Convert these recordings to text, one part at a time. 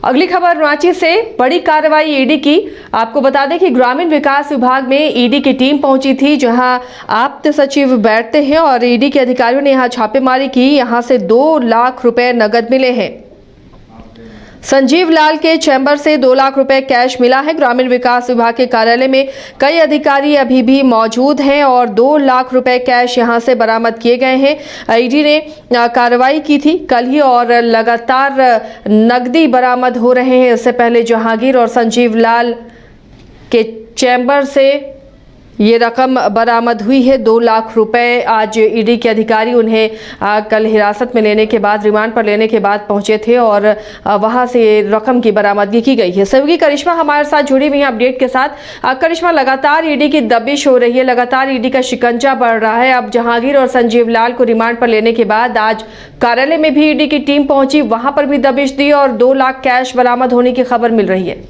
अगली खबर रांची से बड़ी कार्रवाई ईडी की। आपको बता दें कि ग्रामीण विकास विभाग में ईडी की टीम पहुंची थी, जहां आप्त सचिव बैठते हैं और ईडी के अधिकारियों ने यहां छापेमारी की। यहां से 2 लाख रुपए नगद मिले हैं। संजीव लाल के चैम्बर से 2 लाख रुपए कैश मिला है। ग्रामीण विकास विभाग के कार्यालय में कई अधिकारी अभी भी मौजूद हैं और 2 लाख रुपए कैश यहां से बरामद किए गए हैं। ईडी ने कार्रवाई की थी कल ही और लगातार नकदी बरामद हो रहे हैं। इससे पहले जहांगीर और संजीव लाल के चैम्बर से ये रकम बरामद हुई है, 2 लाख रुपए। आज ईडी के अधिकारी उन्हें कल हिरासत में लेने के बाद, रिमांड पर लेने के बाद पहुंचे थे और वहां से रकम की बरामदगी की गई है। सहयोगी करिश्मा हमारे साथ जुड़ी हुई है अपडेट के साथ। करिश्मा, लगातार ईडी की दबिश हो रही है, लगातार ईडी का शिकंजा बढ़ रहा है। अब जहांगीर और संजीव लाल को रिमांड पर लेने के बाद आज कार्यालय में भी ईडी की टीम पहुंची, वहां पर भी दबिश दी और 2 लाख कैश बरामद होने की खबर मिल रही है।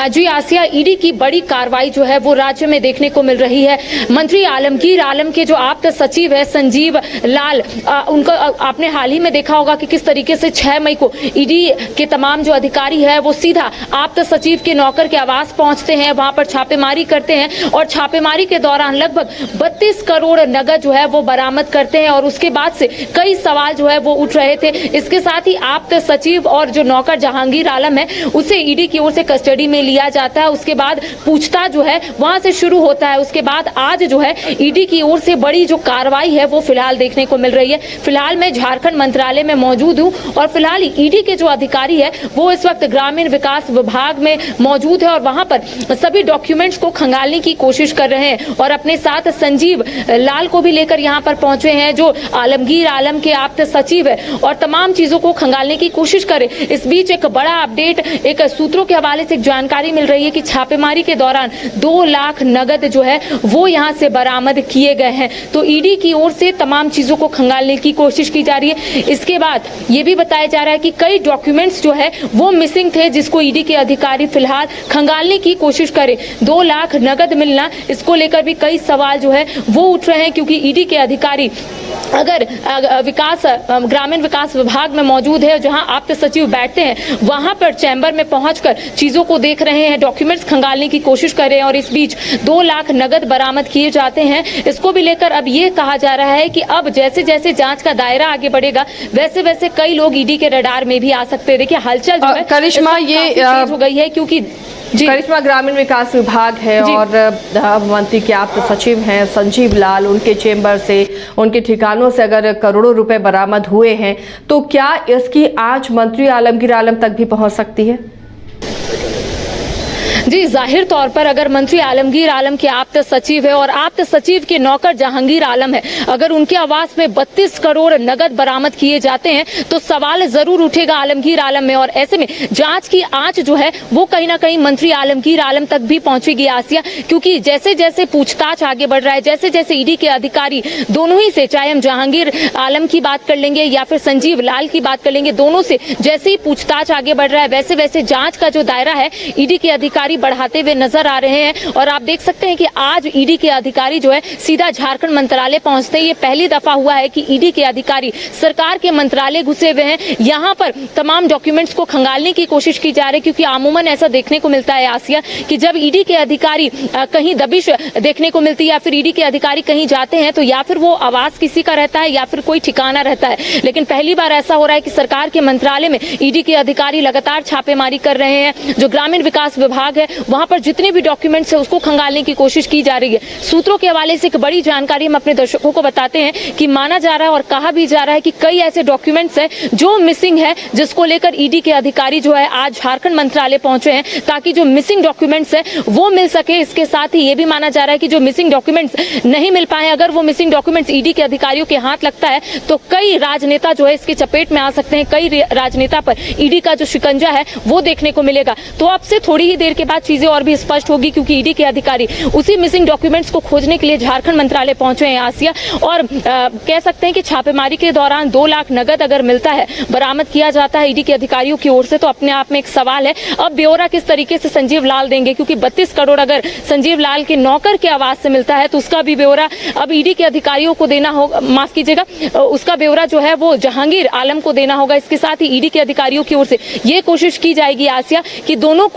जी आसिया, ईडी की बड़ी कार्रवाई जो है वो राज्य में देखने को मिल रही है। मंत्री आलमगीर आलम के जो आप्त सचिव है संजीव लाल, उनका आपने हाल ही में देखा होगा कि किस तरीके से 6 मई को ईडी के तमाम जो अधिकारी है वो सीधा आप्त सचिव के नौकर के आवास पहुंचते हैं, वहां पर छापेमारी करते हैं और छापेमारी के दौरान लगभग 32 करोड़ नगद जो है वो बरामद करते हैं और उसके बाद से कई सवाल जो है वो उठ रहे थे। इसके साथ ही आप्त सचिव और जो नौकर जहांगीर आलम है उसे ईडी की ओर से कस्टडी में लिया जाता है। उसके बाद पूछताछ जो है वहां से शुरू होता है। उसके बाद आज जो है ईडी की ओर से बड़ी जो कार्रवाई है वो फिलहाल देखने को मिल रही है। फिलहाल मैं झारखंड मंत्रालय में मौजूद हूं और फिलहाल ईडी के जो अधिकारी है वो इस वक्त ग्रामीण विकास विभाग में मौजूद है और वहां पर सभी डॉक्यूमेंट्स को खंगालने की कोशिश कर रहे हैं और अपने साथ संजीव लाल को भी लेकर यहाँ पर पहुंचे हैं, जो आलमगीर आलम के आप्त सचिव है, और तमाम चीजों को खंगालने की कोशिश करें। इस बीच एक बड़ा अपडेट एक सूत्रों के हवाले से जानकारी मिल रही है कि छापेमारी के दौरान 2 लाख नगद जो है वो यहां से बरामद किए गए हैं। तो ईडी की ओर से तमाम चीजों को खंगालने की कोशिश की जा रही है। इसके बाद ये भी बताया जा रहा है कि कई डॉक्यूमेंट्स जो है वो मिसिंग थे, जिसको ईडी के अधिकारी फिलहाल खंगालने की कोशिश करें। 2 लाख नगद मिलना, इसको लेकर भी कई सवाल जो है वो उठ रहे हैं, क्योंकि ईडी के अधिकारी अगर ग्रामीण विकास विभाग में मौजूद है, जहां आप्त सचिव बैठते हैं, वहां पर चैम्बर में पहुंचकर चीजों को देख रहे हैं, डॉक्यूमेंट्स खंगालने की कोशिश कर रहे हैं और इस बीच 2 लाख नगद बरामद किए जाते हैं। इसको भी लेकर अब ये कहा जा रहा है कि अब जैसे जैसे जांच का दायरा आगे बढ़ेगा वैसे वैसे कई लोग ईडी के रडार में भी आ सकते हैं। देखिए हलचल जो है करिश्मा ये हो गई है, क्योंकि करिश्मा ग्रामीण विकास विभाग है और मंत्री के आप्त सचिव हैं संजीव लाल, उनके चेंबर से, उनके ठिकानों से अगर करोड़ों रुपए बरामद हुए हैं तो क्या इसकी आंच मंत्री आलमगीर आलम तक भी पहुंच सकती है? जी, जाहिर तौर पर अगर मंत्री आलमगीर आलम के आप्त सचिव है और आप्त सचिव के नौकर जहांगीर आलम है, अगर उनके आवास में 32 करोड़ नगद बरामद किए जाते हैं तो सवाल जरूर उठेगा आलमगीर आलम में और ऐसे में जांच की आंच जो है वो कहीं ना कहीं मंत्री आलमगीर आलम तक भी पहुंचेगी आसिया, क्योंकि जैसे जैसे पूछताछ आगे बढ़ रहा है, जैसे जैसे ईडी के अधिकारी दोनों ही से, चाहे हम जहांगीर आलम की बात कर लेंगे या फिर संजीव लाल की बात कर लेंगे, दोनों से जैसे ही पूछताछ आगे बढ़ रहा है वैसे वैसे जांच का जो दायरा है ईडी के अधिकारी बढ़ाते हुए नजर आ रहे हैं। और आप देख सकते हैं कि आज ईडी के अधिकारी जो है सीधा झारखंड मंत्रालय पहुंचते हैं। ये पहली दफा हुआ है कि ईडी के अधिकारी सरकार के मंत्रालय घुसे हुए हैं। यहाँ पर तमाम डॉक्यूमेंट्स को खंगालने की कोशिश की जा रही है, क्योंकि अमूमन ऐसा देखने को मिलता है आसिया कि जब ईडी के अधिकारी कहीं दबिश देखने को मिलती है या फिर ईडी के अधिकारी कहीं जाते हैं तो या फिर वो आवास किसी का रहता है या फिर कोई ठिकाना रहता है, लेकिन पहली बार ऐसा हो रहा है कि सरकार के मंत्रालय में ईडी के अधिकारी लगातार छापेमारी कर रहे हैं। जो ग्रामीण विकास विभाग है वहां पर जितने भी डॉक्यूमेंट्स है उसको खंगालने की कोशिश की जा रही है। सूत्रों के हवाले से एक बड़ी जानकारी हम अपने दर्शकों को बताते हैं कि माना जा रहा है और कहा भी जा रहा है कि कई ऐसे डॉक्यूमेंट्स हैं जो मिसिंग है, जिसको लेकर ईडी के अधिकारी जो है आज झारखंड मंत्रालय पहुंचे हैं ताकि जो मिसिंग डॉक्यूमेंट्स है वो मिल सके। इसके साथ ही ये भी माना जा रहा है कि जो मिसिंग डॉक्यूमेंट्स नहीं मिल पाए, अगर वो मिसिंग डॉक्यूमेंट्स ईडी के अधिकारियों के हाथ लगता है तो कई राजनेता जो है इसकी चपेट में आ सकते हैं। कई राजनेता पर ईडी का जो शिकंजा है वो देखने को मिलेगा। तो अब से थोड़ी ही देर के बाद बाद चीजें और भी स्पष्ट होगी, क्योंकि ईडी के अधिकारी उसी मिसिंग डॉक्यूमेंट्स को खोजने के लिए झारखंड मंत्रालय पहुंचे हैं आसिया। और कह सकते हैं कि छापेमारी के दौरान 2 लाख नगद अगर मिलता है, बरामद किया जाता है ईडी के अधिकारियों की ओर से, तो अपने आप में एक सवाल है अब ब्यौरा किस तरीके से संजीव लाल देंगे, क्योंकि 32 करोड़ अगर संजीव लाल के नौकर के आवाज से मिलता है तो उसका भी ब्यौरा अब ईडी के अधिकारियों को देना होगा, माफ कीजिएगा, उसका ब्यौरा जो है वो जहांगीर आलम को देना होगा। इसके साथ ही ईडी के अधिकारियों की ओर से ये कोशिश की जाएगी आसिया कि दोनों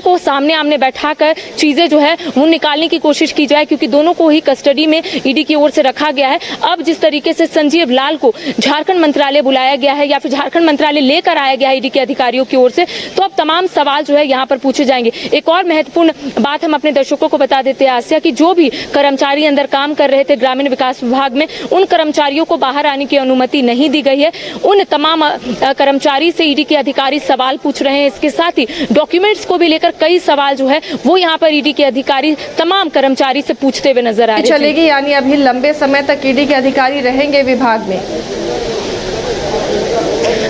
को सामने आमने बैठाकर चीजें जो है वो निकालने की कोशिश की जाए, क्योंकि दोनों को ही कस्टडी में ईडी की ओर से रखा गया है। अब जिस तरीके से संजीव लाल को झारखंड मंत्रालय बुलाया गया है या फिर झारखंड मंत्रालय लेकर आया गया है ईडी के अधिकारियों की ओर से, तो अब तमाम सवाल जो है यहाँ पर पूछे जाएंगे। एक और महत्वपूर्ण बात हम अपने दर्शकों को बता देते हैं आसिया कि जो भी कर्मचारी अंदर काम कर रहे थे ग्रामीण विकास विभाग में, उन कर्मचारियों को बाहर आने की अनुमति नहीं दी गई है। उन तमाम कर्मचारी से ईडी के अधिकारी सवाल पूछ रहे हैं। इसके साथ ही डॉक्यूमेंट्स को भी लेकर कई सवाल जो है वो यहाँ पर ईडी के अधिकारी तमाम कर्मचारी से पूछते हुए नजर आ रहे हैं। चलेगी, यानी अभी लंबे समय तक ईडी के अधिकारी रहेंगे विभाग में?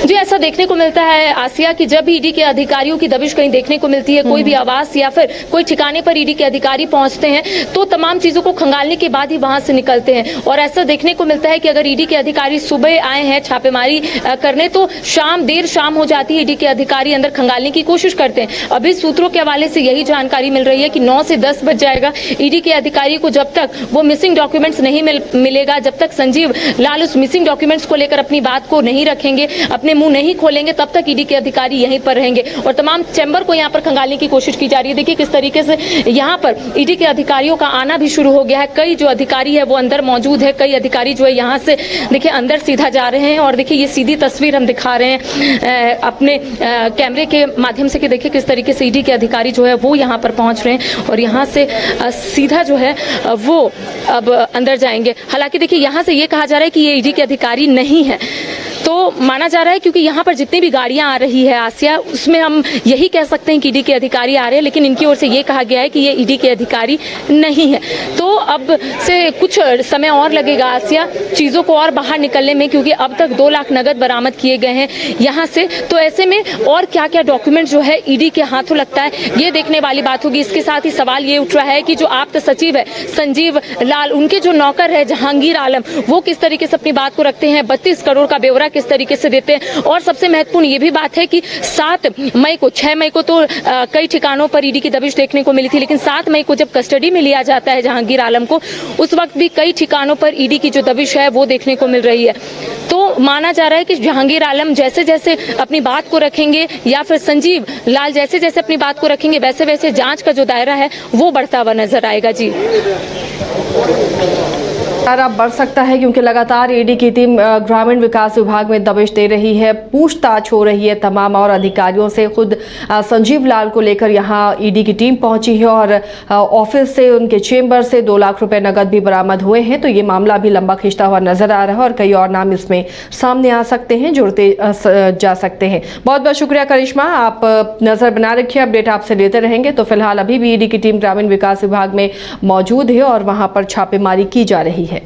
जी, ऐसा देखने को मिलता है आसिया कि जब भी ईडी के अधिकारियों की दबिश कहीं देखने को मिलती है, कोई भी आवास या फिर कोई ठिकाने पर ईडी के अधिकारी पहुंचते हैं तो तमाम चीजों को खंगालने के बाद ही वहां से निकलते हैं। और ऐसा देखने को मिलता है कि अगर ईडी के अधिकारी सुबह आए हैं छापेमारी करने तो देर शाम हो जाती है, ईडी के अधिकारी अंदर खंगालने की कोशिश करते हैं। अभी सूत्रों के हवाले से यही जानकारी मिल रही है कि 9 से 10 बज जाएगा। ईडी के अधिकारी को जब तक वो मिसिंग डॉक्यूमेंट्स नहीं मिलेगा, जब तक संजीव लाल उस मिसिंग डॉक्यूमेंट्स को लेकर अपनी बात को नहीं रखेंगे, अपने मुंह नहीं खोलेंगे, तब तक ईडी के अधिकारी यहीं पर रहेंगे और तमाम चैम्बर को यहां पर खंगालने की कोशिश की जा रही है। देखिए किस तरीके से यहां पर ईडी के अधिकारियों का आना भी शुरू हो गया है। कई जो अधिकारी है वो अंदर मौजूद है, कई अधिकारी जो है यहां से देखिए अंदर सीधा जा रहे हैं। और देखिए ये सीधी तस्वीर हम दिखा रहे हैं अपने कैमरे के माध्यम से कि देखिए किस तरीके से ईडी के अधिकारी जो है वो यहाँ पर पहुंच रहे हैं और यहाँ से सीधा जो है वो अब अंदर जाएंगे। हालांकि देखिए यहाँ से ये कहा जा रहा है कि ये ईडी के अधिकारी नहीं है, तो माना जा रहा है क्योंकि यहाँ पर जितनी भी गाड़ियां आ रही है आसिया, उसमें हम यही कह सकते हैं कि ईडी के अधिकारी आ रहे हैं, लेकिन इनकी ओर से ये कहा गया है कि ये ईडी के अधिकारी नहीं है। तो अब से कुछ समय और लगेगा आसिया चीज़ों को और बाहर निकलने में, क्योंकि अब तक 2 लाख नगद बरामद किए गए हैं यहाँ से। तो ऐसे में और क्या क्या डॉक्यूमेंट जो है ईडी के हाथों लगता है, ये देखने वाली बात होगी। इसके साथ ही सवाल ये उठ रहा है कि जो आप्त सचिव है संजीव लाल, उनके जो नौकर है जहांगीर आलम, वो किस तरीके से अपनी बात को रखते हैं, 32 करोड़ का ब्यौरा किस तरीके से देते हैं। और सबसे महत्वपूर्ण ये भी बात है कि 6 मई को तो कई ठिकानों पर ईडी की दबिश देखने को मिली थी, लेकिन 7 मई को जब कस्टडी में लिया जाता है जहांगीर आलम को, उस वक्त भी कई ठिकानों पर ईडी की जो दबिश है वो देखने को मिल रही है। तो माना जा रहा है कि जहांगीर आलम जैसे जैसे अपनी बात को रखेंगे या फिर संजीव लाल जैसे जैसे अपनी बात को रखेंगे, वैसे वैसे जांच का जो दायरा है वो बढ़ता हुआ नजर आएगा। जी अब बढ़ सकता है क्योंकि लगातार ईडी की टीम ग्रामीण विकास विभाग में दबिश दे रही है, पूछताछ हो रही है तमाम और अधिकारियों से। खुद संजीव लाल को लेकर यहां ईडी की टीम पहुंची है और ऑफिस से, उनके चेंबर से 2 लाख रुपए नगद भी बरामद हुए हैं। तो ये मामला भी लंबा खिंचता हुआ नजर आ रहा है और कई और नाम इसमें सामने आ सकते हैं, जुड़ते जा सकते हैं। बहुत बहुत शुक्रिया करिश्मा, आप नजर बना रखिए, अपडेट आपसे लेते रहेंगे। तो फिलहाल अभी भी ईडी की टीम ग्रामीण विकास विभाग में मौजूद है और वहां पर छापेमारी की जा रही है।